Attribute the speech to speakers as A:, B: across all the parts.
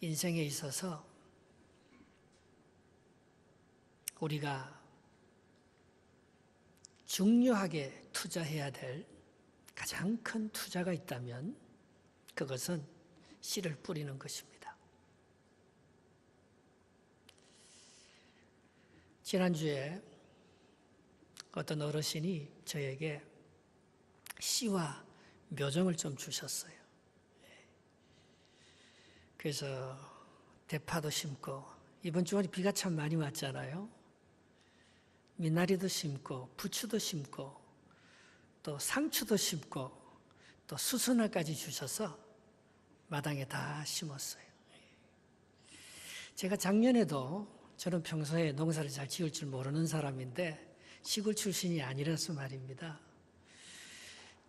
A: 인생에 있어서 우리가 중요하게 투자해야 될 가장 큰 투자가 있다면 그것은 씨를 뿌리는 것입니다. 지난주에 어떤 어르신이 저에게 씨와 묘종을 좀 주셨어요. 그래서 대파도 심고, 이번 주말에 비가 참 많이 왔잖아요. 미나리도 심고, 부추도 심고, 또 상추도 심고, 또 수수나까지 주셔서 마당에 다 심었어요. 제가 작년에도, 저는 평소에 농사를 잘 지을 줄 모르는 사람인데 시골 출신이 아니라서 말입니다.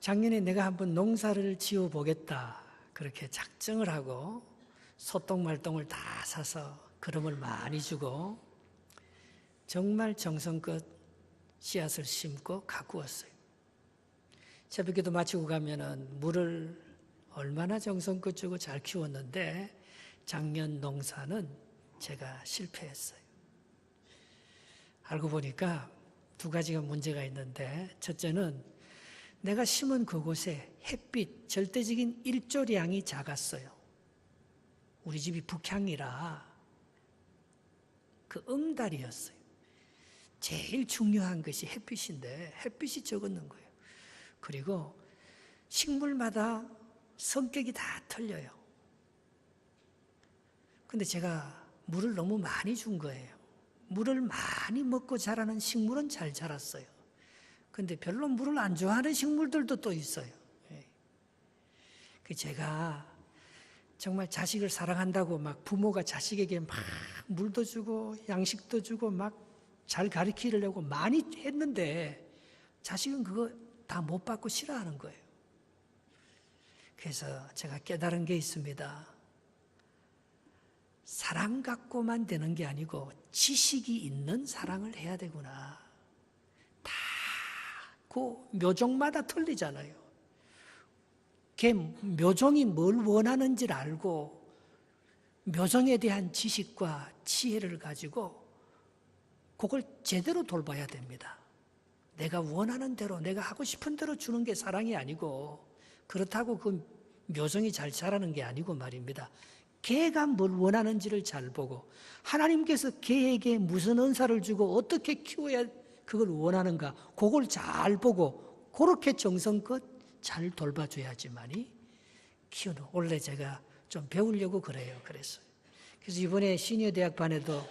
A: 작년에 내가 한번 농사를 지어 보겠다 그렇게 작정을 하고 소똥 말똥을 다 사서 거름을 많이 주고 정말 정성껏 씨앗을 심고 가꾸었어요. 새벽기도 마치고 가면은 물을 얼마나 정성껏 주고 잘 키웠는데 작년 농사는 제가 실패했어요. 알고 보니까 두 가지가 문제가 있는데, 첫째는 내가 심은 그곳에 햇빛, 절대적인 일조량이 작았어요. 우리 집이 북향이라 그 응달이었어요. 제일 중요한 것이 햇빛인데 햇빛이 적었는 거예요. 그리고 식물마다 성격이 다 틀려요. 근데 제가 물을 너무 많이 준 거예요. 물을 많이 먹고 자라는 식물은 잘 자랐어요. 근데 별로 물을 안 좋아하는 식물들도 또 있어요. 제가 정말 자식을 사랑한다고 막 부모가 자식에게 막 물도 주고 양식도 주고 막 잘 가르치려고 많이 했는데 자식은 그거 다 못 받고 싫어하는 거예요. 그래서 제가 깨달은 게 있습니다. 사랑 갖고만 되는 게 아니고 지식이 있는 사랑을 해야 되구나. 다 그 묘종마다 틀리잖아요. 걔 묘종이 뭘 원하는지를 알고 묘종에 대한 지식과 지혜를 가지고 그걸 제대로 돌봐야 됩니다. 내가 원하는 대로, 내가 하고 싶은 대로 주는 게 사랑이 아니고, 그렇다고 그 묘종이 잘 자라는 게 아니고 말입니다. 걔가 뭘 원하는지를 잘 보고, 하나님께서 걔에게 무슨 은사를 주고 어떻게 키워야 그걸 원하는가, 그걸 잘 보고 그렇게 정성껏 잘 돌봐줘야지만이 키우는. 원래 제가 좀 배우려고 그래요. 그래서 이번에 시니어 대학반에도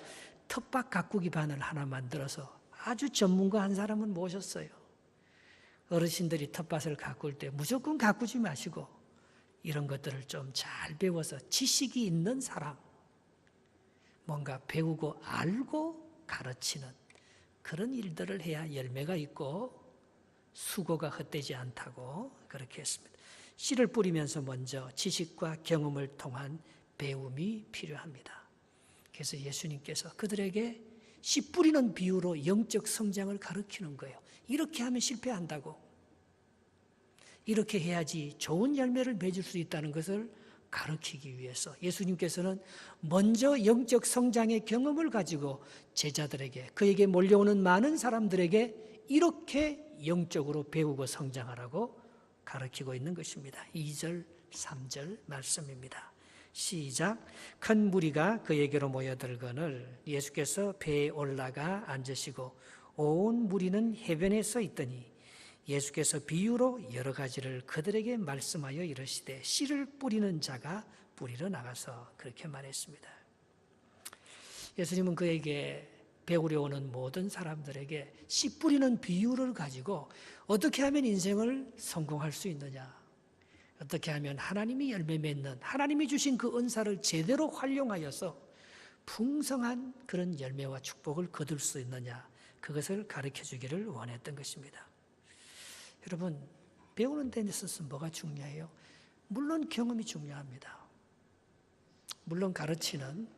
A: 텃밭 가꾸기 반을 하나 만들어서 아주 전문가 한 사람을 모셨어요. 어르신들이 텃밭을 가꿀 때 무조건 가꾸지 마시고 이런 것들을 좀 잘 배워서 지식이 있는 사람, 뭔가 배우고 알고 가르치는 그런 일들을 해야 열매가 있고 수고가 헛되지 않다고 그렇게 했습니다. 씨를 뿌리면서 먼저 지식과 경험을 통한 배움이 필요합니다. 그래서 예수님께서 그들에게 씨 뿌리는 비유로 영적 성장을 가르치는 거예요. 이렇게 하면 실패한다고. 이렇게 해야지 좋은 열매를 맺을 수 있다는 것을 가르치기 위해서 예수님께서는 먼저 영적 성장의 경험을 가지고 제자들에게, 그에게 몰려오는 많은 사람들에게 이렇게 영적으로 배우고 성장하라고 가르치고 있는 것입니다. 2절, 3절 말씀입니다. 시작. 큰 무리가 그에게로 모여들거늘 예수께서 배에 올라가 앉으시고 온 무리는 해변에 서 있더니 예수께서 비유로 여러 가지를 그들에게 말씀하여 이르시되 씨를 뿌리는 자가 뿌리러 나가서 그렇게 말했습니다. 예수님은 그에게 배우려 오는 모든 사람들에게 씨 뿌리는 비유를 가지고 어떻게 하면 인생을 성공할 수 있느냐, 어떻게 하면 하나님이 열매 맺는, 하나님이 주신 그 은사를 제대로 활용하여서 풍성한 그런 열매와 축복을 거둘 수 있느냐, 그것을 가르쳐 주기를 원했던 것입니다. 여러분, 배우는 데 있어서 뭐가 중요해요? 물론 경험이 중요합니다. 물론 가르치는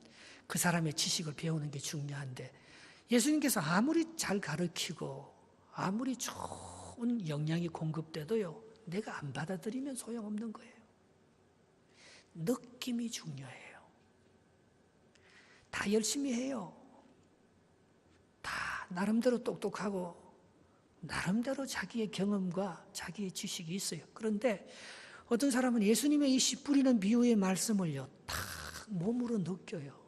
A: 그 사람의 지식을 배우는 게 중요한데, 예수님께서 아무리 잘 가르치고 아무리 좋은 영양이 공급돼도요, 내가 안 받아들이면 소용없는 거예요. 느낌이 중요해요. 다 열심히 해요. 다 나름대로 똑똑하고 나름대로 자기의 경험과 자기의 지식이 있어요. 그런데 어떤 사람은 예수님의 이 씨 뿌리는 비유의 말씀을요, 다 몸으로 느껴요.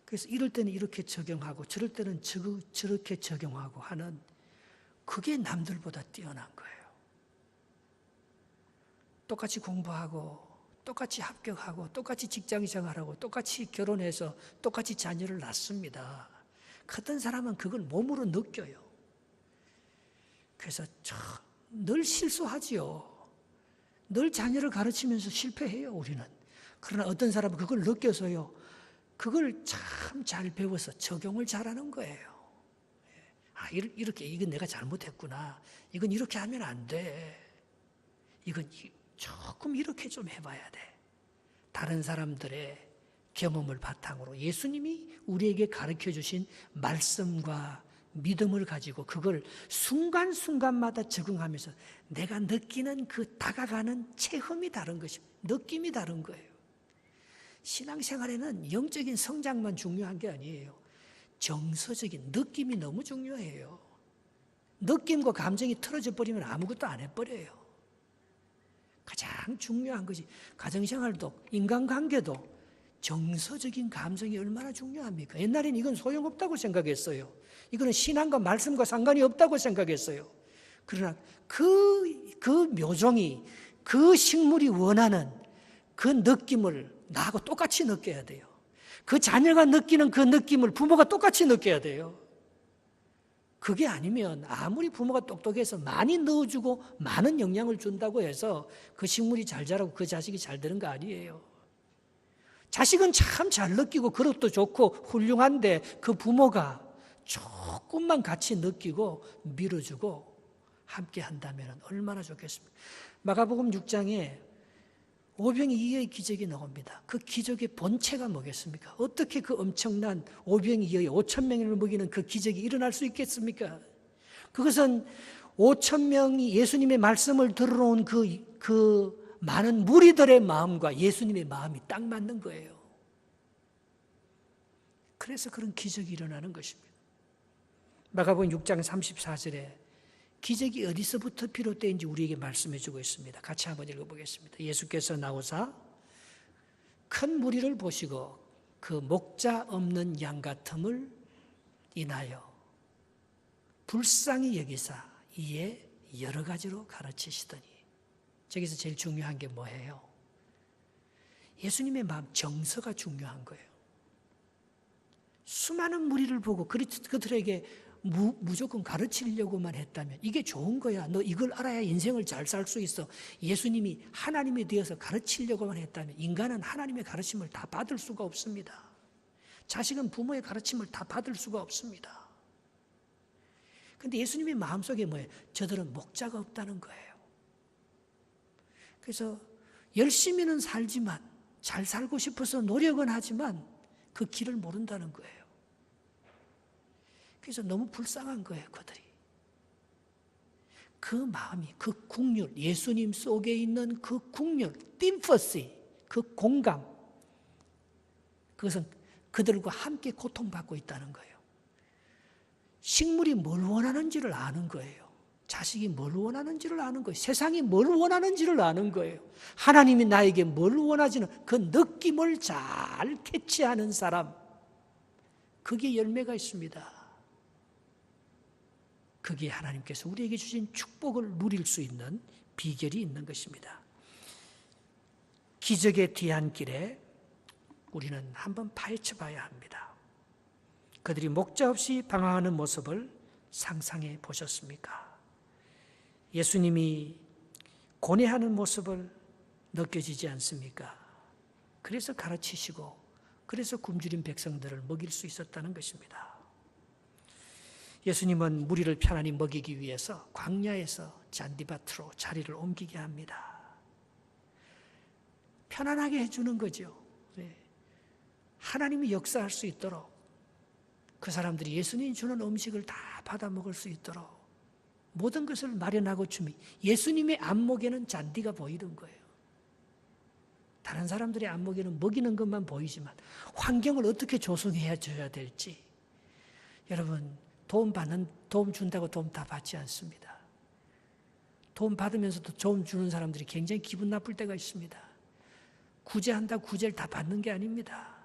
A: 그래서 이럴 때는 이렇게 적용하고 저럴 때는 저렇게 적용하고 하는, 그게 남들보다 뛰어난 거예요. 똑같이 공부하고 똑같이 합격하고 똑같이 직장생활하고 똑같이 결혼해서 똑같이 자녀를 낳습니다. 어떤 사람은 그걸 몸으로 느껴요. 그래서 늘 실수하지요. 늘 자녀를 가르치면서 실패해요, 우리는. 그러나 어떤 사람은 그걸 느껴서요, 그걸 참 잘 배워서 적용을 잘하는 거예요. 이렇게, 이건 내가 잘못했구나. 이건 이렇게 하면 안 돼. 이건 조금 이렇게 좀 해봐야 돼. 다른 사람들의 경험을 바탕으로 예수님이 우리에게 가르쳐 주신 말씀과 믿음을 가지고 그걸 순간순간마다 적응하면서 내가 느끼는 그 다가가는 체험이 다른 것입니다. 느낌이 다른 거예요. 신앙생활에는 영적인 성장만 중요한 게 아니에요. 정서적인 느낌이 너무 중요해요. 느낌과 감정이 틀어져 버리면 아무것도 안 해버려요. 가장 중요한 것이 가정생활도 인간관계도 정서적인 감정이 얼마나 중요합니까? 옛날에는 이건 소용없다고 생각했어요. 이거는 신앙과 말씀과 상관이 없다고 생각했어요. 그러나 그 묘종이, 그 식물이 원하는 그 느낌을 나하고 똑같이 느껴야 돼요. 그 자녀가 느끼는 그 느낌을 부모가 똑같이 느껴야 돼요. 그게 아니면 아무리 부모가 똑똑해서 많이 넣어주고 많은 영향을 준다고 해서 그 식물이 잘 자라고 그 자식이 잘 되는 거 아니에요. 자식은 참 잘 느끼고 그릇도 좋고 훌륭한데 그 부모가 조금만 같이 느끼고 밀어주고 함께 한다면 얼마나 좋겠습니까? 마가복음 6장에 오병이 이어의 기적이 나옵니다. 그 기적의 본체가 뭐겠습니까? 어떻게 그 엄청난 오병이 이어의 5천 명을 먹이는 그 기적이 일어날 수 있겠습니까? 그것은 5천 명이 예수님의 말씀을 들어온 그 많은 무리들의 마음과 예수님의 마음이 딱 맞는 거예요. 그래서 그런 기적이 일어나는 것입니다. 마가복음 6장 34절에 기적이 어디서부터 비롯되는지 우리에게 말씀해 주고 있습니다. 같이 한번 읽어보겠습니다. 예수께서 나오사 큰 무리를 보시고 그 목자 없는 양 같음을 인하여 불쌍히 여기사 이에 여러 가지로 가르치시더니, 저기서 제일 중요한 게 뭐예요? 예수님의 마음, 정서가 중요한 거예요. 수많은 무리를 보고 그들에게 무조건 가르치려고만 했다면 이게 좋은 거야. 너 이걸 알아야 인생을 잘 살 수 있어. 예수님이 하나님이 되어서 가르치려고만 했다면 인간은 하나님의 가르침을 다 받을 수가 없습니다. 자식은 부모의 가르침을 다 받을 수가 없습니다. 그런데 예수님의 마음속에 뭐예요? 저들은 목자가 없다는 거예요. 그래서 열심히는 살지만, 잘 살고 싶어서 노력은 하지만 그 길을 모른다는 거예요. 그래서 너무 불쌍한 거예요, 그들이. 그 마음이, 그 국률, 예수님 속에 있는 그 국률, 띵퍼시, 그 공감, 그것은 그들과 함께 고통받고 있다는 거예요. 식물이 뭘 원하는지를 아는 거예요. 자식이 뭘 원하는지를 아는 거예요. 세상이 뭘 원하는지를 아는 거예요. 하나님이 나에게 뭘 원하지는 그 느낌을 잘 캐치하는 사람, 거기에 열매가 있습니다. 거기에 하나님께서 우리에게 주신 축복을 누릴 수 있는 비결이 있는 것입니다. 기적의 뒤안길에 우리는 한번 파헤쳐 봐야 합니다. 그들이 목자 없이 방황하는 모습을 상상해 보셨습니까? 예수님이 고뇌하는 모습을 느껴지지 않습니까? 그래서 가르치시고 그래서 굶주린 백성들을 먹일 수 있었다는 것입니다. 예수님은 무리를 편안히 먹이기 위해서 광야에서 잔디밭으로 자리를 옮기게 합니다. 편안하게 해주는 거죠. 하나님이 역사할 수 있도록, 그 사람들이 예수님이 주는 음식을 다 받아 먹을 수 있도록 모든 것을 마련하고 주니 예수님의 안목에는 잔디가 보이던 거예요. 다른 사람들이 안 먹이는 것만 보이지만 환경을 어떻게 조성해 줘야 될지. 여러분, 도움 준다고 도움 다 받지 않습니다. 도움 받으면서도 도움 주는 사람들이 굉장히 기분 나쁠 때가 있습니다. 구제한다 구제를 다 받는 게 아닙니다.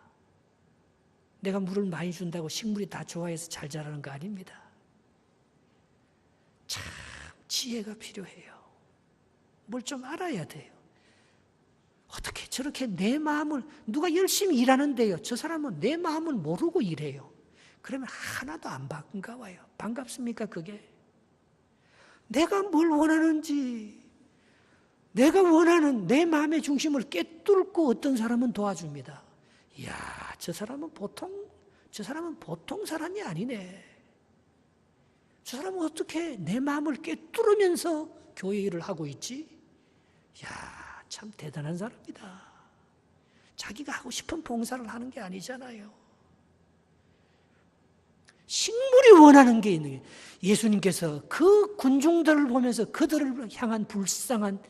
A: 내가 물을 많이 준다고 식물이 다 좋아해서 잘 자라는 거 아닙니다. 참 지혜가 필요해요. 뭘 좀 알아야 돼요. 어떻게 저렇게 내 마음을, 누가 열심히 일하는데요, 저 사람은 내 마음을 모르고 일해요. 그러면 하나도 안 반가워요. 반갑습니까 그게? 내가 뭘 원하는지, 내가 원하는 내 마음의 중심을 꿰뚫고 어떤 사람은 도와줍니다. 이야, 저 사람은 보통 사람이 아니네. 저 사람은 어떻게 내 마음을 꿰뚫으면서 교회 일을 하고 있지? 이야, 참 대단한 사람이다. 자기가 하고 싶은 봉사를 하는 게 아니잖아요. 식물이 원하는 게 있는 거예요. 예수님께서 그 군중들을 보면서 그들을 향한 불쌍한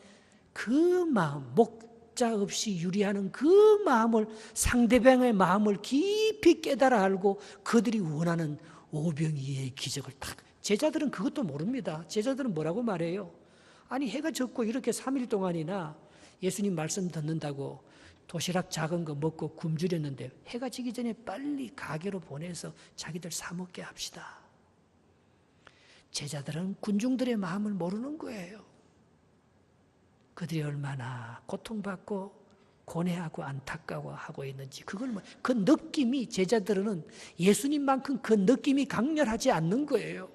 A: 그 마음, 목자 없이 유리하는 그 마음을, 상대방의 마음을 깊이 깨달아 알고 그들이 원하는 오병이의 기적을 딱, 제자들은 그것도 모릅니다. 제자들은 뭐라고 말해요? 아니 해가 졌고 이렇게 3일 동안이나 예수님 말씀 듣는다고 도시락 작은 거 먹고 굶주렸는데 해가 지기 전에 빨리 가게로 보내서 자기들 사 먹게 합시다. 제자들은 군중들의 마음을 모르는 거예요. 그들이 얼마나 고통받고 고뇌하고 안타까워하고 있는지, 그 느낌이, 제자들은 예수님만큼 그 느낌이 강렬하지 않는 거예요.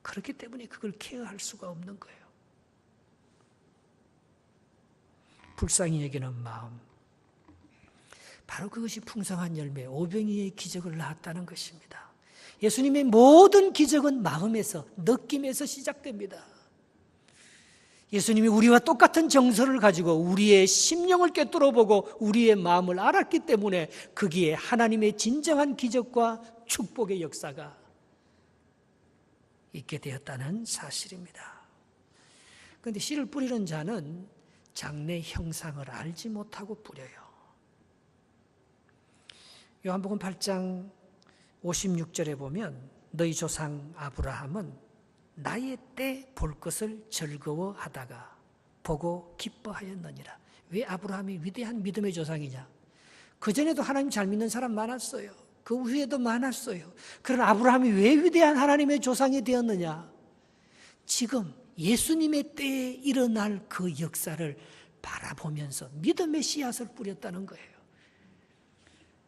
A: 그렇기 때문에 그걸 케어할 수가 없는 거예요. 불쌍히 여기는 마음, 바로 그것이 풍성한 열매, 오병이의 기적을 낳았다는 것입니다. 예수님의 모든 기적은 마음에서, 느낌에서 시작됩니다. 예수님이 우리와 똑같은 정서를 가지고 우리의 심령을 꿰뚫어보고 우리의 마음을 알았기 때문에 거기에 하나님의 진정한 기적과 축복의 역사가 있게 되었다는 사실입니다. 그런데 씨를 뿌리는 자는 장래 형상을 알지 못하고 뿌려요. 요한복음 8장 56절에 보면 너희 조상 아브라함은 나의 때 볼 것을 즐거워하다가 보고 기뻐하였느니라. 왜 아브라함이 위대한 믿음의 조상이냐? 그전에도 하나님 잘 믿는 사람 많았어요. 그 후에도 많았어요. 그러나 아브라함이 왜 위대한 하나님의 조상이 되었느냐? 지금 예수님의 때에 일어날 그 역사를 바라보면서 믿음의 씨앗을 뿌렸다는 거예요.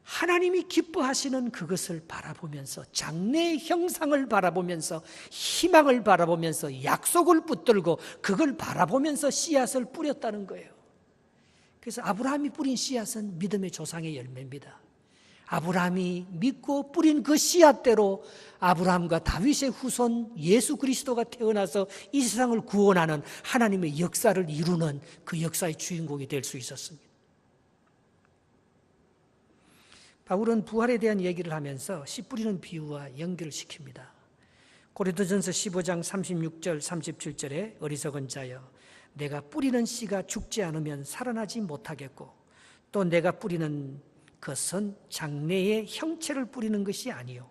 A: 하나님이 기뻐하시는 그것을 바라보면서, 장래의 형상을 바라보면서, 희망을 바라보면서, 약속을 붙들고 그걸 바라보면서 씨앗을 뿌렸다는 거예요. 그래서 아브라함이 뿌린 씨앗은 믿음의 조상의 열매입니다. 아브라함이 믿고 뿌린 그 씨앗대로 아브라함과 다윗의 후손 예수 그리스도가 태어나서 이 세상을 구원하는 하나님의 역사를 이루는 그 역사의 주인공이 될 수 있었습니다. 바울은 부활에 대한 얘기를 하면서 씨 뿌리는 비유와 연결을 시킵니다. 고린도전서 15장 36절 37절에 어리석은 자여, 내가 뿌리는 씨가 죽지 않으면 살아나지 못하겠고 또 내가 뿌리는 것은 장래의 형체를 뿌리는 것이 아니요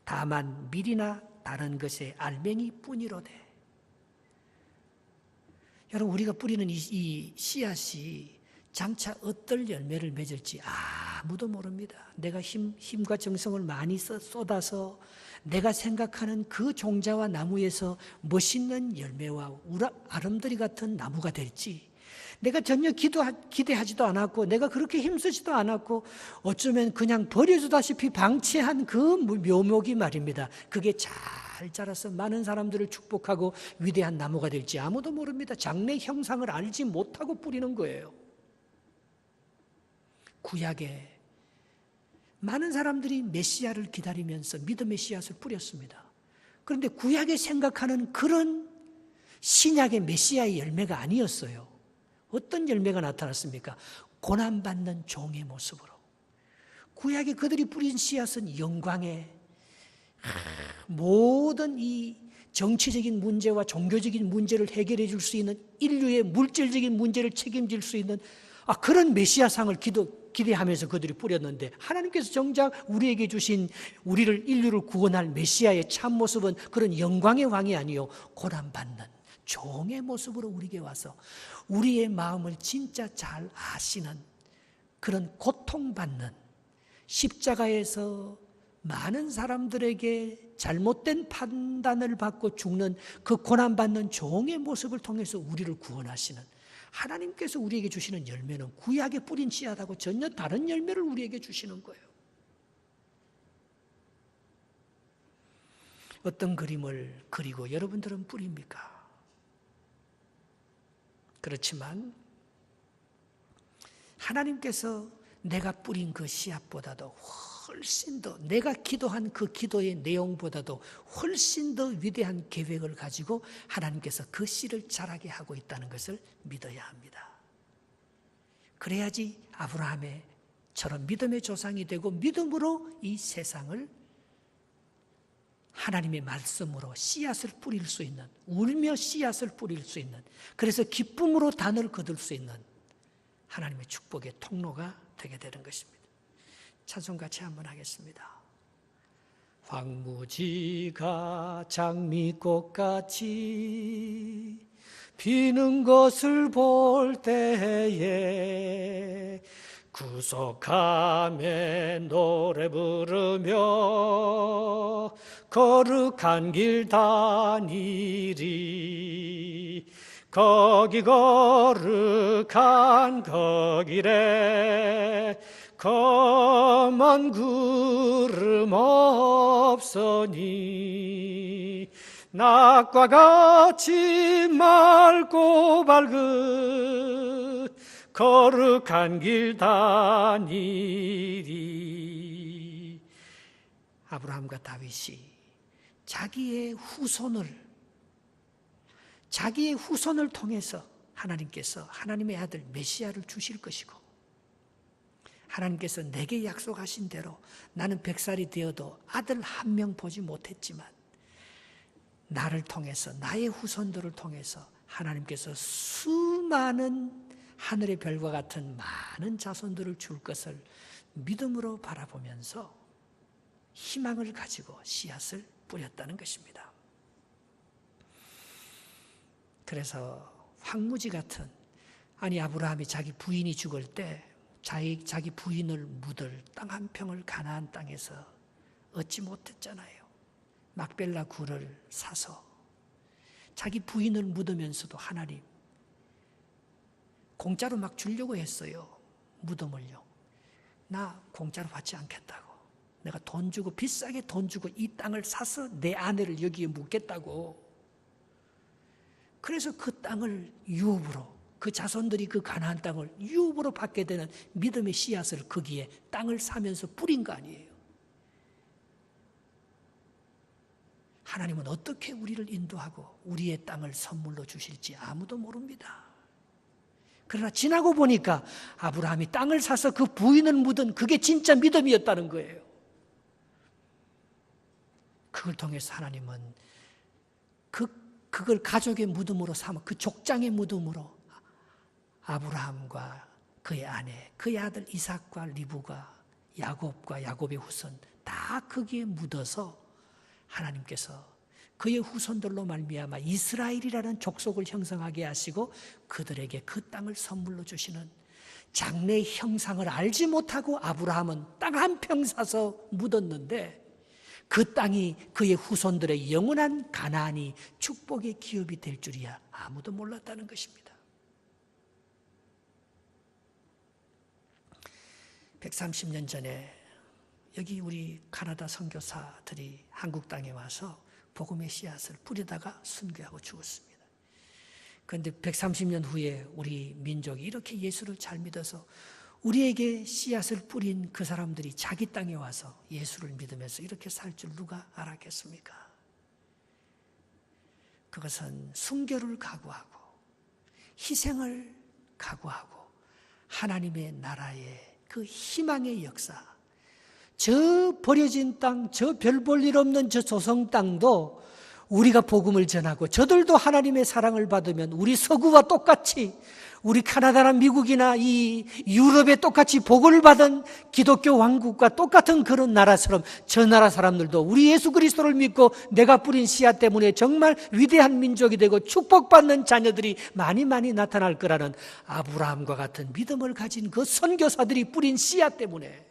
A: 다만 밀이나 다른 것의 알맹이 뿐이로되. 여러분, 우리가 뿌리는 이 씨앗이 장차 어떨 열매를 맺을지 아무도 모릅니다. 내가 힘과 정성을 많이 쏟아서 내가 생각하는 그 종자와 나무에서 멋있는 열매와 아름드리 같은 나무가 될지, 내가 전혀 기대하지도 않았고 내가 그렇게 힘쓰지도 않았고 어쩌면 그냥 버려주다시피 방치한 그 묘목이 말입니다, 그게 잘 자라서 많은 사람들을 축복하고 위대한 나무가 될지 아무도 모릅니다. 장래 형상을 알지 못하고 뿌리는 거예요. 구약에 많은 사람들이 메시아를 기다리면서 믿음의 씨앗을 뿌렸습니다. 그런데 구약에 생각하는 그런 신약의 메시아의 열매가 아니었어요. 어떤 열매가 나타났습니까? 고난받는 종의 모습으로. 구약에 그들이 뿌린 씨앗은 영광의 모든 이 정치적인 문제와 종교적인 문제를 해결해 줄 수 있는, 인류의 물질적인 문제를 책임질 수 있는 그런 메시아상을 기대하면서 그들이 뿌렸는데, 하나님께서 정작 우리에게 주신, 우리를, 인류를 구원할 메시아의 참모습은 그런 영광의 왕이 아니요 고난받는 종의 모습으로 우리에게 와서 우리의 마음을 진짜 잘 아시는, 그런 고통받는, 십자가에서 많은 사람들에게 잘못된 판단을 받고 죽는 그 고난받는 종의 모습을 통해서 우리를 구원하시는 하나님께서 우리에게 주시는 열매는 구약에 뿌린 씨앗하고 전혀 다른 열매를 우리에게 주시는 거예요. 어떤 그림을 그리고 여러분들은 뿌립니까? 그렇지만 하나님께서 내가 뿌린 그 씨앗보다도 훨씬 더, 내가 기도한 그 기도의 내용보다도 훨씬 더 위대한 계획을 가지고 하나님께서 그 씨를 자라게 하고 있다는 것을 믿어야 합니다. 그래야지 아브라함처럼 믿음의 조상이 되고 믿음으로 이 세상을 하나님의 말씀으로 씨앗을 뿌릴 수 있는, 울며 씨앗을 뿌릴 수 있는, 그래서 기쁨으로 단을 거둘 수 있는 하나님의 축복의 통로가 되게 되는 것입니다. 찬송 같이 한번 하겠습니다. 황무지가 장미꽃같이 피는 것을 볼 때에 구속함에 노래 부르며 거룩한 길 다니리. 거기 거룩한 거길에 검은 구름 없으니 낮과 같이 맑고 밝은 거룩한 길 다니리. 아브라함과 다윗이 자기의 후손을 통해서 하나님께서 하나님의 아들 메시아를 주실 것이고, 하나님께서 내게 약속하신 대로 나는 100살이 되어도 아들 한 명 보지 못했지만 나를 통해서, 나의 후손들을 통해서 하나님께서 수많은 하늘의 별과 같은 많은 자손들을 줄 것을 믿음으로 바라보면서 희망을 가지고 씨앗을 뿌렸다는 것입니다. 그래서 황무지 같은, 아브라함이 자기 부인이 죽을 때 자기 부인을 묻을 땅 한 평을 가나안 땅에서 얻지 못했잖아요. 막벨라 굴을 사서 자기 부인을 묻으면서도 하나님, 공짜로 막 주려고 했어요. 무덤을요. 나 공짜로 받지 않겠다고. 내가 돈 주고, 비싸게 돈 주고 이 땅을 사서 내 아내를 여기에 묻겠다고. 그래서 그 땅을 유업으로, 그 자손들이 그 가나안 땅을 유업으로 받게 되는 믿음의 씨앗을 거기에 땅을 사면서 뿌린 거 아니에요. 하나님은 어떻게 우리를 인도하고 우리의 땅을 선물로 주실지 아무도 모릅니다. 그러나 지나고 보니까 아브라함이 땅을 사서 그 부인을 묻은 그게 진짜 믿음이었다는 거예요. 그걸 통해서 하나님은 그걸 가족의 무덤으로 삼아, 그 족장의 무덤으로 아브라함과 그의 아내, 그의 아들 이삭과 리브가, 야곱과 야곱의 후손 다 거기에 묻어서 하나님께서 그의 후손들로 말미암아 이스라엘이라는 족속을 형성하게 하시고 그들에게 그 땅을 선물로 주시는, 장래의 형상을 알지 못하고 아브라함은 땅 한 평 사서 묻었는데 그 땅이 그의 후손들의 영원한 가나안이 축복의 기업이 될 줄이야 아무도 몰랐다는 것입니다. 130년 전에 여기 우리 가나다 선교사들이 한국 땅에 와서 복음의 씨앗을 뿌리다가 순교하고 죽었습니다. 그런데 130년 후에 우리 민족이 이렇게 예수를 잘 믿어서 우리에게 씨앗을 뿌린 그 사람들이 자기 땅에 와서 예수를 믿으면서 이렇게 살 줄 누가 알았겠습니까? 그것은 순교를 각오하고 희생을 각오하고 하나님의 나라의 그 희망의 역사, 저 버려진 땅, 저 별 볼 일 없는 저 조성 땅도 우리가 복음을 전하고 저들도 하나님의 사랑을 받으면 우리 서구와 똑같이, 우리 카나다나 미국이나 이 유럽에 똑같이 복을 받은 기독교 왕국과 똑같은 그런 나라처럼 저 나라 사람들도 우리 예수 그리스도를 믿고 내가 뿌린 씨앗 때문에 정말 위대한 민족이 되고 축복받는 자녀들이 많이 나타날 거라는 아브라함과 같은 믿음을 가진 그 선교사들이 뿌린 씨앗 때문에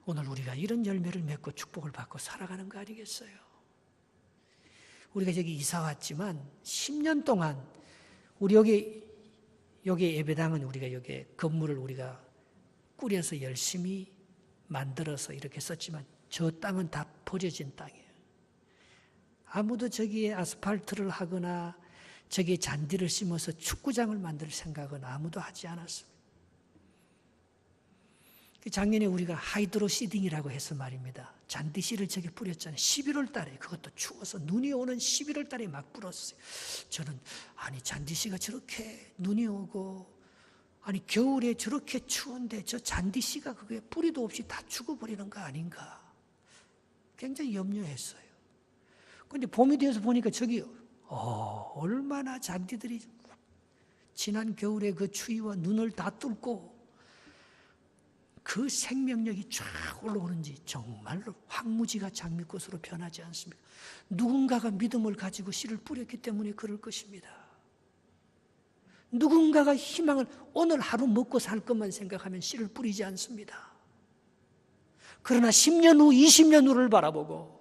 A: 오늘 우리가 이런 열매를 맺고 축복을 받고 살아가는 거 아니겠어요? 우리가 여기 이사 왔지만 10년 동안 우리 여기 예배당은 우리가 여기 건물을 우리가 꾸려서 열심히 만들어서 이렇게 썼지만 저 땅은 다 버려진 땅이에요. 아무도 저기에 아스팔트를 하거나 저기에 잔디를 심어서 축구장을 만들 생각은 아무도 하지 않았습니다. 작년에 우리가 하이드로 시딩이라고 해서 말입니다. 잔디씨를 저기 뿌렸잖아요. 11월 달에, 그것도 추워서 눈이 오는 11월 달에 막 뿌렸어요. 저는 아니 잔디씨가 저렇게 눈이 오고 아니 겨울에 저렇게 추운데 저 잔디씨가 그게 뿌리도 없이 다 죽어버리는 거 아닌가 굉장히 염려했어요. 그런데 봄이 되어서 보니까 저기 얼마나 잔디들이 지난 겨울에 그 추위와 눈을 다 뚫고 그 생명력이 쫙 올라오는지 정말로 황무지가 장미꽃으로 변하지 않습니까? 누군가가 믿음을 가지고 씨를 뿌렸기 때문에 그럴 것입니다. 누군가가 희망을 오늘 하루 먹고 살 것만 생각하면 씨를 뿌리지 않습니다. 그러나 10년 후, 20년 후를 바라보고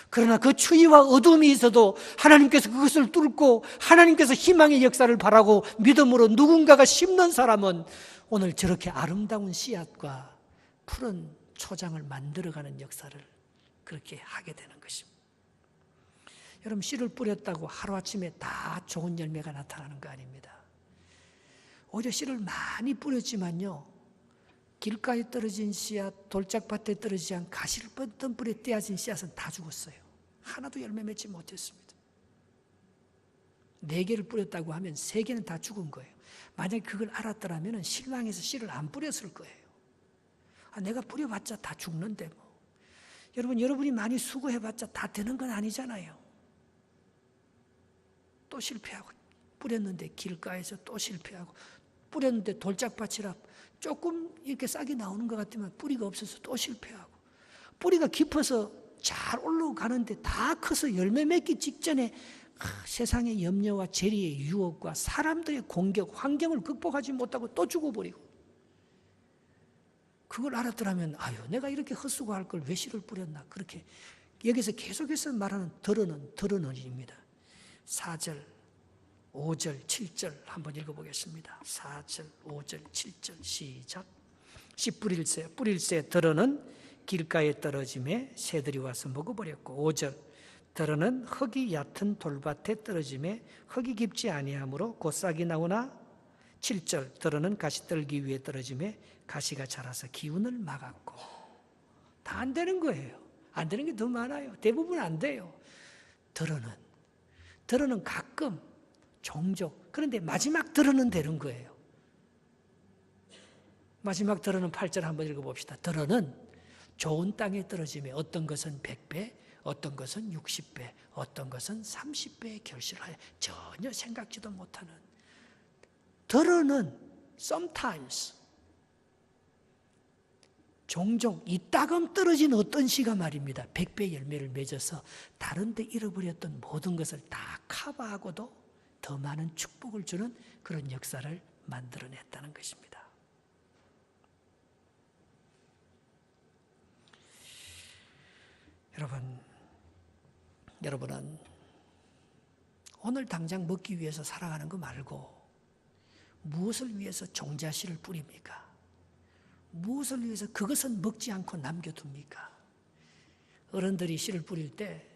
A: 그러나 그 추위와 어둠이 있어도 하나님께서 그것을 뚫고 하나님께서 희망의 역사를 바라고 믿음으로 누군가가 심는 사람은 오늘 저렇게 아름다운 씨앗과 푸른 초장을 만들어가는 역사를 그렇게 하게 되는 것입니다. 여러분 씨를 뿌렸다고 하루아침에 다 좋은 열매가 나타나는 거 아닙니다. 오히려 씨를 많이 뿌렸지만요, 길가에 떨어진 씨앗, 돌짝밭에 떨어지지 않은 가시를 뻗던 뿔에 떼어진 씨앗은 다 죽었어요. 하나도 열매 맺지 못했습니다. 4개를 뿌렸다고 하면 3개는 다 죽은 거예요. 만약에 그걸 알았더라면 실망해서 씨를 안 뿌렸을 거예요. 내가 뿌려봤자 다 죽는데 뭐. 여러분이 많이 수고해봤자 다 되는 건 아니잖아요. 또 실패하고, 뿌렸는데 길가에서 또 실패하고, 뿌렸는데 돌짝밭이라 조금 이렇게 싹이 나오는 것 같지만 뿌리가 없어서 또 실패하고, 뿌리가 깊어서 잘 올라가는데 다 커서 열매 맺기 직전에 세상의 염려와 재리의 유혹과 사람들의 공격, 환경을 극복하지 못하고 또 죽어버리고, 그걸 알았더라면 내가 이렇게 헛수고할 걸 왜 씨를 뿌렸나. 그렇게 여기서 계속해서 말하는 더러는입니다. 4절, 5절, 7절 한번 읽어보겠습니다. 4절, 5절, 7절 시작. 씨 뿌릴새 더러는 길가에 떨어짐에 새들이 와서 먹어버렸고, 5절, 더러는 흙이 얕은 돌밭에 떨어짐에 흙이 깊지 아니하므로 곧 싹이 나오나, 7절, 더러는 가시떨기 위에 떨어짐에 가시가 자라서 기운을 막았고. 다 안 되는 거예요. 안 되는 게 더 많아요. 대부분 안 돼요. 더러는 가끔, 종종, 그런데 마지막 더러는 되는 거예요. 마지막 더러는 8절 한번 읽어봅시다. 더러는 좋은 땅에 떨어짐에 어떤 것은 100배, 어떤 것은 60배, 어떤 것은 30배의 결실을 하여 전혀 생각지도 못하는. 더러는 sometimes, 종종 이따금 떨어진 어떤 씨가 말입니다, 100배 열매를 맺어서 다른 데 잃어버렸던 모든 것을 다 커버하고도 더 많은 축복을 주는 그런 역사를 만들어냈다는 것입니다. 여러분은 오늘 당장 먹기 위해서 살아가는 거 말고 무엇을 위해서 종자씨를 뿌립니까? 무엇을 위해서 그것은 먹지 않고 남겨둡니까? 어른들이 씨를 뿌릴 때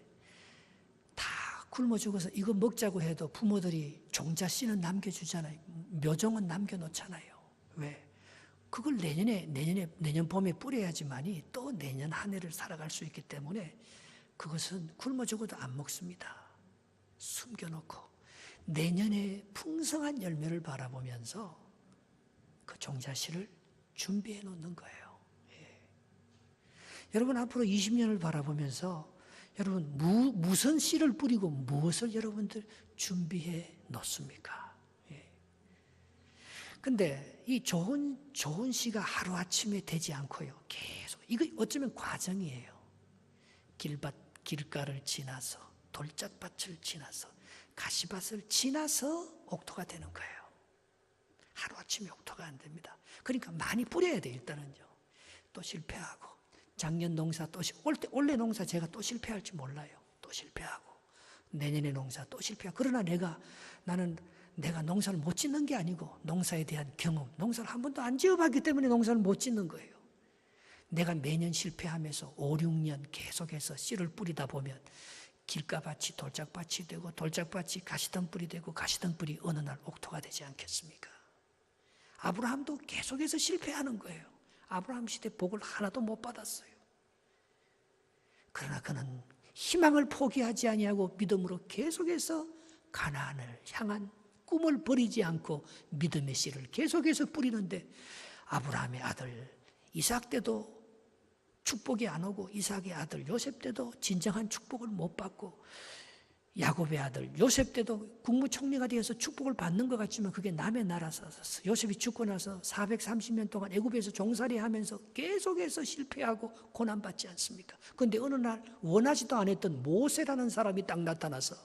A: 다 굶어 죽어서 이거 먹자고 해도 부모들이 종자씨는 남겨주잖아요. 묘종은 남겨놓잖아요. 왜? 그걸 내년 봄에 뿌려야지만이 또 내년 한 해를 살아갈 수 있기 때문에 그것은 굶어 죽어도 안 먹습니다. 숨겨놓고 내년에 풍성한 열매를 바라보면서 그 종자씨를 준비해 놓는 거예요. 여러분 앞으로 20년을 바라보면서 여러분 무슨 씨를 뿌리고 무엇을 여러분들 준비해 놓습니까? 근데 이 좋은 씨가 하루아침에 되지 않고요. 계속 이거 어쩌면 과정이에요. 길가를 지나서 돌짝밭을 지나서 가시밭을 지나서 옥토가 되는 거예요. 하루아침에 옥토가 안 됩니다. 그러니까 많이 뿌려야 돼 일단은요. 또 실패하고 작년 농사 또 올해 농사 제가 또 실패할지 몰라요. 또 실패하고 내년에 농사 또 실패하고 그러나 나는 내가 농사를 못 짓는 게 아니고 농사에 대한 경험, 농사를 한 번도 안 지어봤기 때문에 농사를 못 짓는 거예요. 내가 매년 실패하면서 5, 6년 계속해서 씨를 뿌리다 보면 길가밭이 돌짝밭이 되고 돌짝밭이 가시덤불이 되고 가시덤불이 어느 날 옥토가 되지 않겠습니까? 아브라함도 계속해서 실패하는 거예요. 아브라함 시대 복을 하나도 못 받았어요. 그러나 그는 희망을 포기하지 아니하고 믿음으로 계속해서 가나안을 향한 꿈을 버리지 않고 믿음의 씨를 계속해서 뿌리는데 아브라함의 아들 이삭 때도 축복이 안 오고 이삭의 아들 요셉 때도 진정한 축복을 못 받고 야곱의 아들 요셉 때도 국무총리가 되어서 축복을 받는 것 같지만 그게 남의 나라서 요셉이 죽고 나서 430년 동안 애굽에서 종살이 하면서 계속해서 실패하고 고난받지 않습니까? 그런데 어느 날 원하지도 않았던 모세라는 사람이 딱 나타나서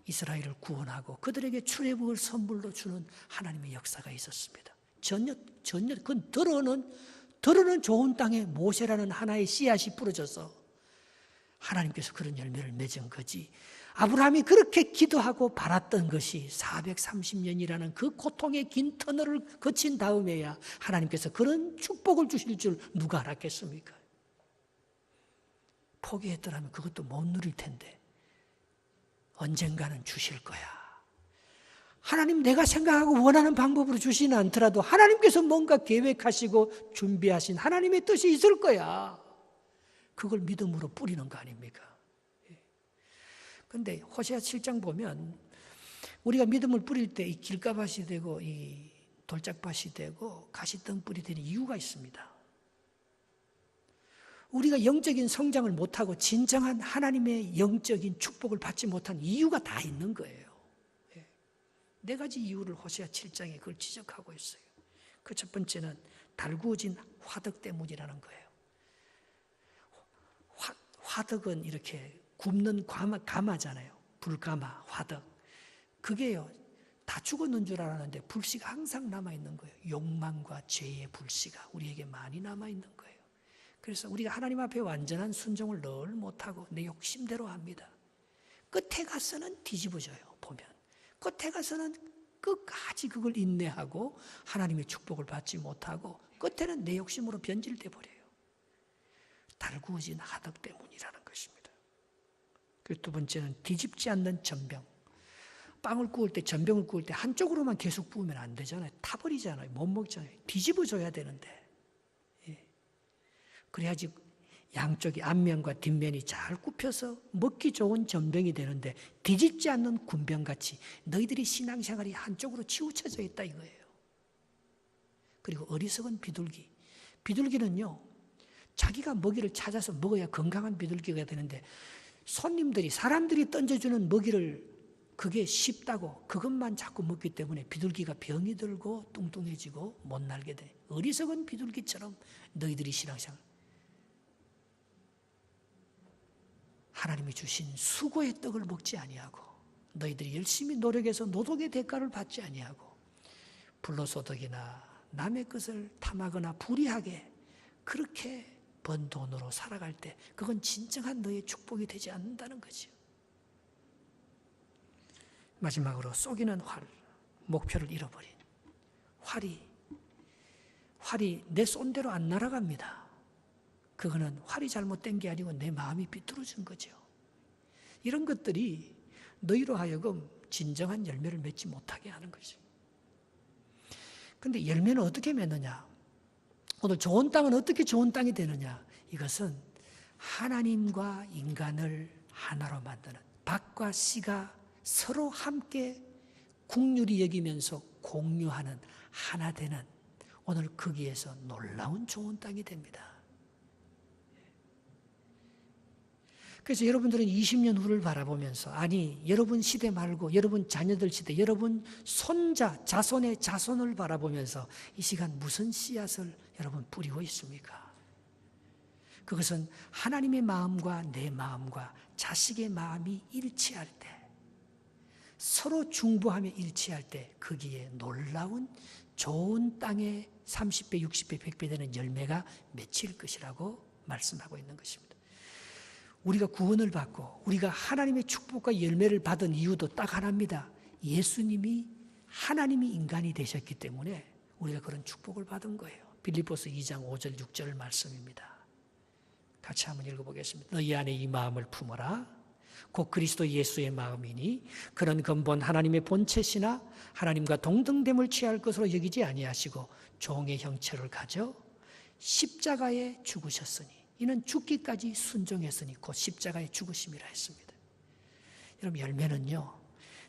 A: 이스라엘을 구원하고 그들에게 출애굽을 선물로 주는 하나님의 역사가 있었습니다. 전혀 그건 들어는 좋은 땅에 모세라는 하나의 씨앗이 뿌려져서 하나님께서 그런 열매를 맺은 거지. 아브라함이 그렇게 기도하고 바랐던 것이 430년이라는 그 고통의 긴 터널을 거친 다음에야 하나님께서 그런 축복을 주실 줄 누가 알았겠습니까? 포기했더라면 그것도 못 누릴 텐데 언젠가는 주실 거야. 하나님 내가 생각하고 원하는 방법으로 주시는 않더라도 하나님께서 뭔가 계획하시고 준비하신 하나님의 뜻이 있을 거야. 그걸 믿음으로 뿌리는 거 아닙니까? 그런데 호세아 7장 보면 우리가 믿음을 뿌릴 때 이 길가밭이 되고 이 돌짝밭이 되고 가시덤불이 되는 이유가 있습니다. 우리가 영적인 성장을 못하고 진정한 하나님의 영적인 축복을 받지 못한 이유가 다 있는 거예요. 네 가지 이유를 호세아 7장에 그걸 지적하고 있어요. 그 첫 번째는 달구어진 화덕 때문이라는 거예요. 화덕은 이렇게 굽는 가마잖아요. 불가마, 화덕. 그게요, 다 죽었는 줄 알았는데 불씨가 항상 남아있는 거예요. 욕망과 죄의 불씨가 우리에게 많이 남아있는 거예요. 그래서 우리가 하나님 앞에 완전한 순종을 늘 못하고 내 욕심대로 합니다. 끝에 가서는 뒤집어져요, 보면. 끝에 가서는 끝까지 그걸 인내하고 하나님의 축복을 받지 못하고 끝에는 내 욕심으로 변질돼 버려요. 달구어진 화덕 때문이라는 것입니다. 그 두 번째는 뒤집지 않는 전병. 빵을 구울 때, 전병을 구울 때 한쪽으로만 계속 부으면 안 되잖아요. 타버리잖아요. 못 먹잖아요. 뒤집어줘야 되는데. 그래야지 양쪽이 앞면과 뒷면이 잘 굽혀서 먹기 좋은 전병이 되는데 뒤집지 않는 군병같이 너희들이 신앙생활이 한쪽으로 치우쳐져 있다 이거예요. 그리고 어리석은 비둘기. 비둘기는요, 자기가 먹이를 찾아서 먹어야 건강한 비둘기가 되는데 사람들이 던져주는 먹이를 그게 쉽다고 그것만 자꾸 먹기 때문에 비둘기가 병이 들고 뚱뚱해지고 못 날게 돼. 어리석은 비둘기처럼 너희들이 신앙생활 하나님이 주신 수고의 떡을 먹지 아니하고 너희들이 열심히 노력해서 노동의 대가를 받지 아니하고 불로소득이나 남의 것을 탐하거나 불의하게 그렇게 번 돈으로 살아갈 때 그건 진정한 너의 축복이 되지 않는다는 거죠. 마지막으로 쏘기는 활, 목표를 잃어버린 활이 내 쏜 대로 안 날아갑니다. 그거는 활이 잘못된 게 아니고 내 마음이 비뚤어진 거죠. 이런 것들이 너희로 하여금 진정한 열매를 맺지 못하게 하는 거죠. 그런데 열매는 어떻게 맺느냐? 오늘 좋은 땅은 어떻게 좋은 땅이 되느냐? 이것은 하나님과 인간을 하나로 만드는 밭과 씨가 서로 함께 국률이 여기면서 공유하는 하나 되는 오늘 거기에서 놀라운 좋은 땅이 됩니다. 그래서 여러분들은 20년 후를 바라보면서, 아니 여러분 시대 말고 여러분 자녀들 시대, 여러분 손자, 자손의 자손을 바라보면서 이 시간 무슨 씨앗을 여러분 뿌리고 있습니까? 그것은 하나님의 마음과 내 마음과 자식의 마음이 일치할 때, 서로 중보하며 일치할 때 거기에 놀라운 좋은 땅에 30배, 60배, 100배 되는 열매가 맺힐 것이라고 말씀하고 있는 것입니다. 우리가 구원을 받고 우리가 하나님의 축복과 열매를 받은 이유도 딱 하나입니다. 예수님이 하나님이 인간이 되셨기 때문에 우리가 그런 축복을 받은 거예요. 빌립보서 2장 5절 6절 말씀입니다. 같이 한번 읽어보겠습니다. 너희 안에 이 마음을 품어라. 곧 그리스도 예수의 마음이니 그런 근본 하나님의 본체시나 하나님과 동등됨을 취할 것으로 여기지 아니하시고 종의 형체를 가져 십자가에 죽으셨으니 이는 죽기까지 순종했으니 곧 십자가에 죽으심이라 했습니다. 여러분, 열매는요,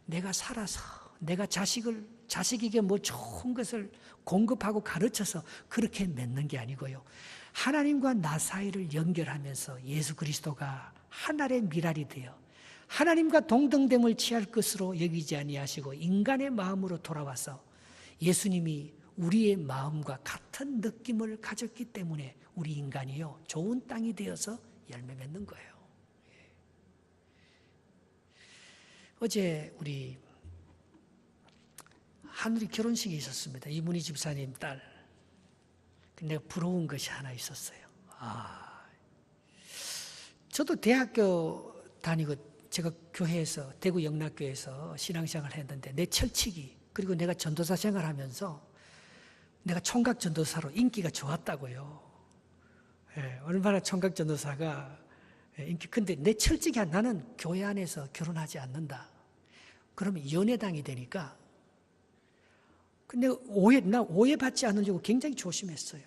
A: 내가 살아서 내가 자식에게 뭐 좋은 것을 공급하고 가르쳐서 그렇게 맺는 게 아니고요, 하나님과 나 사이를 연결하면서 예수 그리스도가 하늘의 미랄이 되어 하나님과 동등됨을 취할 것으로 여기지 아니하시고 인간의 마음으로 돌아와서 예수님이 우리의 마음과 같은 느낌을 가졌기 때문에 우리 인간이요 좋은 땅이 되어서 열매 맺는 거예요. 어제 우리 하늘이 결혼식이 있었습니다. 이문희 집사님 딸. 근데 부러운 것이 하나 있었어요. 저도 대학교 다니고 제가 교회에서, 대구 영락교회에서 신앙생활을 했는데 내 철칙이, 그리고 내가 전도사 생활하면서 내가 총각 전도사로 인기가 좋았다고요. 얼마나 총각 전도사가 인기. 근데 내 철칙이 나는 교회 안에서 결혼하지 않는다. 그러면 연애당이 되니까. 근데 나 오해받지 않으려고 굉장히 조심했어요.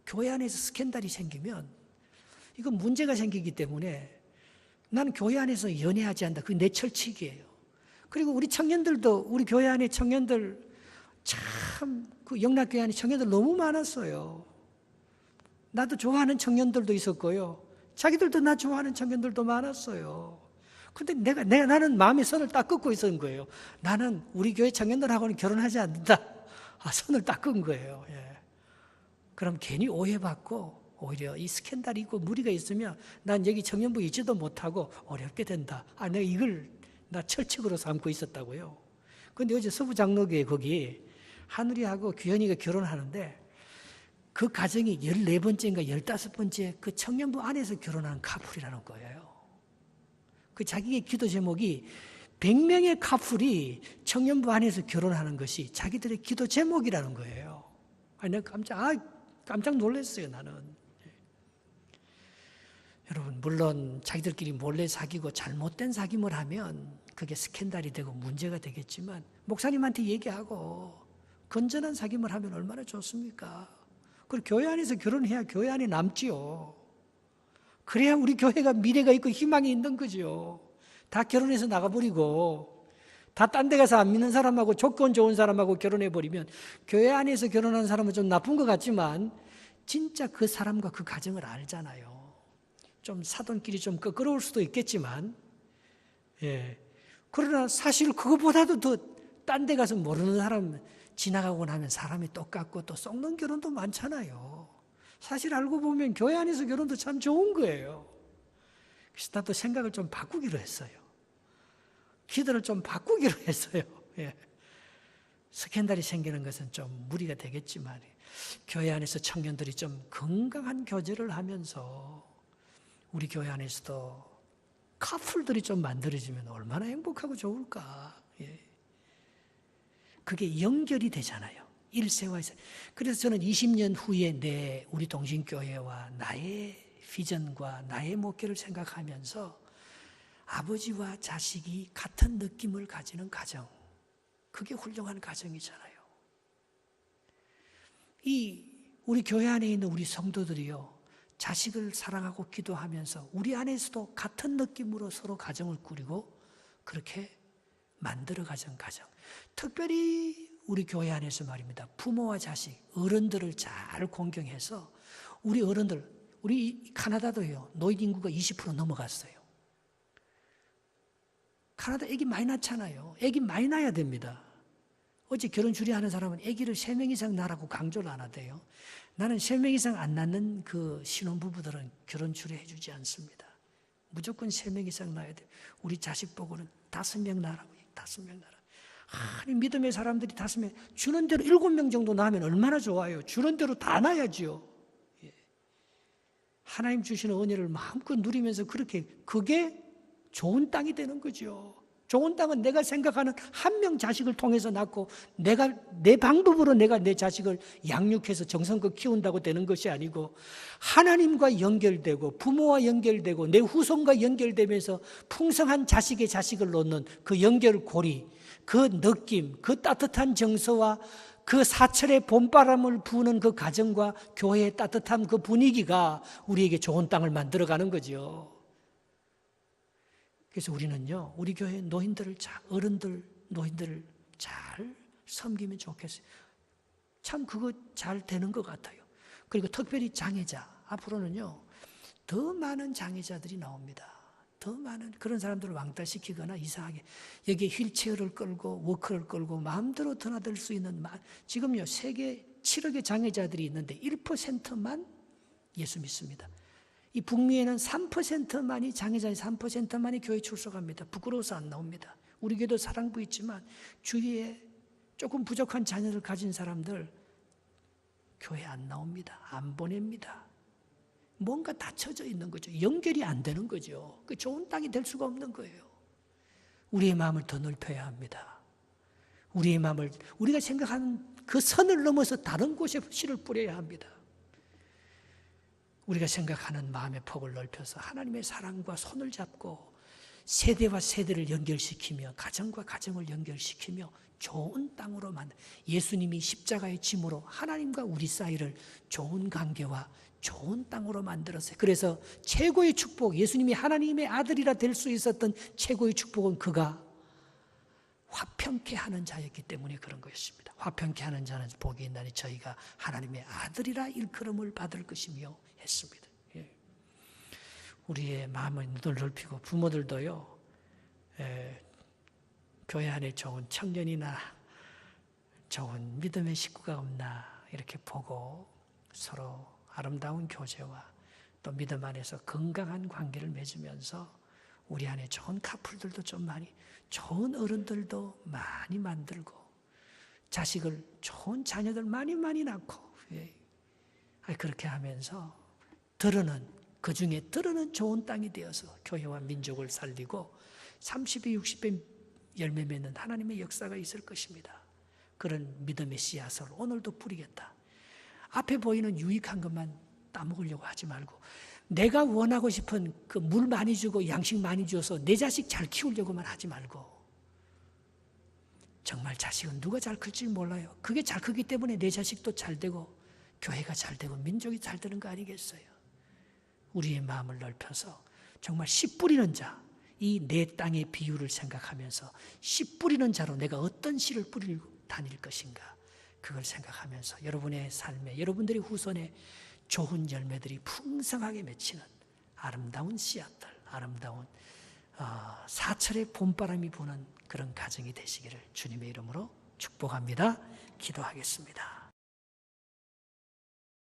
A: 교회 안에서 스캔들이 생기면 이건 문제가 생기기 때문에 나는 교회 안에서 연애하지 않는다. 그게 내 철칙이에요. 그리고 우리 청년들도, 우리 교회 안에 청년들 참, 그 영락교회 안에 청년들 너무 많았어요. 나도 좋아하는 청년들도 있었고요. 자기들도 나 좋아하는 청년들도 많았어요. 근데 나는 마음의 선을 딱 긋고 있었던 거예요. 나는 우리 교회 청년들하고는 결혼하지 않는다. 선을 딱 긋은 거예요. 그럼 괜히 오해받고 오히려 이 스캔들이 있고 무리가 있으면 난 여기 청년부 있지도 못하고 어렵게 된다. 내가 이걸 나 철칙으로 삼고 있었다고요. 근데 어제 서부장로교회 거기 하늘이하고 규현이가 결혼하는데 그 가정이 14번째인가 15번째 그 청년부 안에서 결혼한 카풀이라는 거예요. 그 자기의 기도 제목이 100명의 카풀이 청년부 안에서 결혼하는 것이 자기들의 기도 제목이라는 거예요. 내가 깜짝 놀랐어요, 나는. 여러분, 물론 자기들끼리 몰래 사귀고 잘못된 사귐을 하면 그게 스캔들이 되고 문제가 되겠지만 목사님한테 얘기하고 건전한 사귐을 하면 얼마나 좋습니까? 그리고 교회 안에서 결혼해야 교회 안에 남지요. 그래야 우리 교회가 미래가 있고 희망이 있는 거죠. 다 결혼해서 나가버리고 다 딴 데 가서 안 믿는 사람하고 조건 좋은 사람하고 결혼해버리면 교회 안에서 결혼한 사람은 좀 나쁜 것 같지만 진짜 그 사람과 그 가정을 알잖아요. 좀 사돈끼리 좀 껄끄러울 수도 있겠지만, 그러나 사실 그거보다도 더 딴 데 가서 모르는 사람 지나가고 나면 사람이 똑같고 또 썩는 결혼도 많잖아요. 사실 알고 보면 교회 안에서 결혼도 참 좋은 거예요. 그래서 나도 생각을 좀 바꾸기로 했어요. 기도를 좀 바꾸기로 했어요. 스캔들이 생기는 것은 좀 무리가 되겠지만 교회 안에서 청년들이 좀 건강한 교제를 하면서 우리 교회 안에서도 커플들이 좀 만들어지면 얼마나 행복하고 좋을까. 그게 연결이 되잖아요. 일세와에서. 그래서 저는 20년 후에 우리 동신교회와 나의 비전과 나의 목표를 생각하면서 아버지와 자식이 같은 느낌을 가지는 가정, 그게 훌륭한 가정이잖아요. 우리 교회 안에 있는 우리 성도들이요, 자식을 사랑하고 기도하면서 우리 안에서도 같은 느낌으로 서로 가정을 꾸리고 그렇게 만들어가는 가정. 특별히 우리 교회 안에서 말입니다. 부모와 자식, 어른들을 잘 공경해서 우리 어른들, 우리 카나다도요, 노인 인구가 20% 넘어갔어요. 캐나다 아기 많이 낳잖아요. 아기 많이 낳아야 됩니다. 어제 결혼 주례하는 사람은 아기를 3명 이상 낳으라고 강조를 안 하대요. 나는 3명 이상 안 낳는 그 신혼부부들은 결혼 주례해 주지 않습니다. 무조건 3명 이상 낳아야 돼요. 우리 자식 보고는 5명 낳으라고. 5명 낳으라. 아니, 믿음의 사람들이 5명, 주는 대로 7명 정도 낳으면 얼마나 좋아요. 주는 대로 다 낳아야지요. 예. 하나님 주시는 은혜를 마음껏 누리면서 그게 좋은 땅이 되는 거죠. 좋은 땅은 내가 생각하는 한 명 자식을 통해서 낳고 내가 내 방법으로 내가 내 자식을 양육해서 정성껏 키운다고 되는 것이 아니고 하나님과 연결되고 부모와 연결되고 내 후손과 연결되면서 풍성한 자식의 자식을 놓는 그 연결고리, 그 느낌, 그 따뜻한 정서와 그 사철의 봄바람을 부는 그 가정과 교회의 따뜻한 그 분위기가 우리에게 좋은 땅을 만들어가는 거죠. 그래서 우리는요, 우리 교회 노인들을 노인들을 잘 섬기면 좋겠어요. 참 그거 잘 되는 것 같아요. 그리고 특별히 장애자, 앞으로는요, 더 많은 장애자들이 나옵니다. 더 많은 그런 사람들을 왕따시키거나 이상하게 여기에 휠체어를 끌고 워커를 끌고 마음대로 드나들 수 있는, 지금요 세계 7억의 장애자들이 있는데 1%만 예수 믿습니다. 이 북미에는 3%만이 장애자의 3%만이 교회 출석합니다. 부끄러워서 안 나옵니다. 우리 교회도 사랑부 있지만 주위에 조금 부족한 자녀를 가진 사람들 교회 안 나옵니다. 안 보냅니다. 뭔가 닫혀져 있는 거죠. 연결이 안 되는 거죠. 그 좋은 땅이 될 수가 없는 거예요. 우리의 마음을 더 넓혀야 합니다. 우리의 마음을 우리가 생각하는 그 선을 넘어서 다른 곳에 씨를 뿌려야 합니다. 우리가 생각하는 마음의 폭을 넓혀서 하나님의 사랑과 손을 잡고 세대와 세대를 연결시키며 가정과 가정을 연결시키며 좋은 땅으로 예수님이 십자가의 짐으로 하나님과 우리 사이를 좋은 관계와 좋은 땅으로 만들었어요. 그래서 최고의 축복, 예수님이 하나님의 아들이라 될 수 있었던 최고의 축복은 그가 화평케 하는 자였기 때문에 그런 것입니다. 화평케 하는 자는 복이 있나니 저희가 하나님의 아들이라 일컬음을 받을 것이며 했습니다. 예. 우리의 마음을 넓히고 부모들도요, 교회 안에 좋은 청년이나 좋은 믿음의 식구가 없나 이렇게 보고 서로 아름다운 교제와 또 믿음 안에서 건강한 관계를 맺으면서 우리 안에 좋은 커플들도 좀 많이, 좋은 어른들도 많이 만들고 자식을, 좋은 자녀들 많이 낳고, 예. 그렇게 하면서 그 중에 들어는 좋은 땅이 되어서 교회와 민족을 살리고 30배, 60배 열매 맺는 하나님의 역사가 있을 것입니다. 그런 믿음의 씨앗을 오늘도 뿌리겠다. 앞에 보이는 유익한 것만 따먹으려고 하지 말고 내가 원하고 싶은 그 물 많이 주고 양식 많이 줘서 내 자식 잘 키우려고만 하지 말고, 정말 자식은 누가 잘 클지 몰라요. 그게 잘 크기 때문에 내 자식도 잘 되고 교회가 잘 되고 민족이 잘 되는 거 아니겠어요? 우리의 마음을 넓혀서 정말 씨 뿌리는 자, 이 내 땅의 비유를 생각하면서 씨 뿌리는 자로 내가 어떤 씨를 뿌리고 다닐 것인가, 그걸 생각하면서 여러분의 삶에, 여러분들의 후손에 좋은 열매들이 풍성하게 맺히는 아름다운 씨앗들, 아름다운 사철의 봄바람이 부는 그런 가정이 되시기를 주님의 이름으로 축복합니다. 기도하겠습니다.